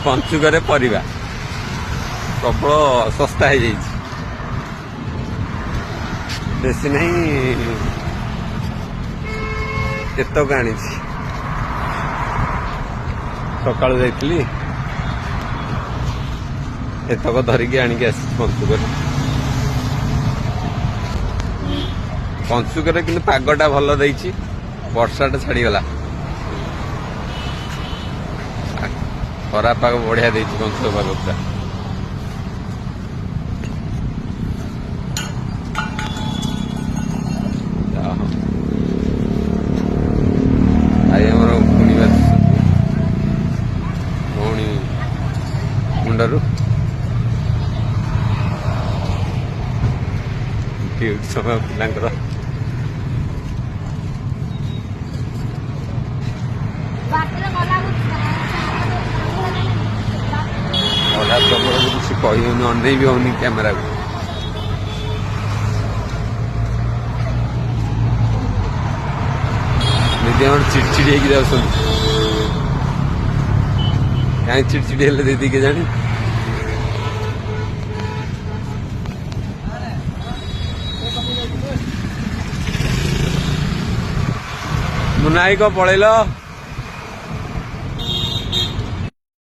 पंचुकरे परिबा प्रबल सस्ता हो जाइए बेसी नहीं एतक आनी सका जाइली एतक धरिकी आणिकी आस पंचुकरे पंचुकरे कि पागटा भल देछि वर्षाटा छाड़ीगला खरा पाग बढ़िया देछि पंचुक पाग पूरा आमर पुणिबा भौणी मुंडरू समय पिलांकर गला प्रबल किसी कही अनई भी होनी कैमेरा को चिड़चिड़ी होगी जाऊँ कहीं चिड़चिड़ी हेल्ले दीदी के जानी मुनाई को पड़ेल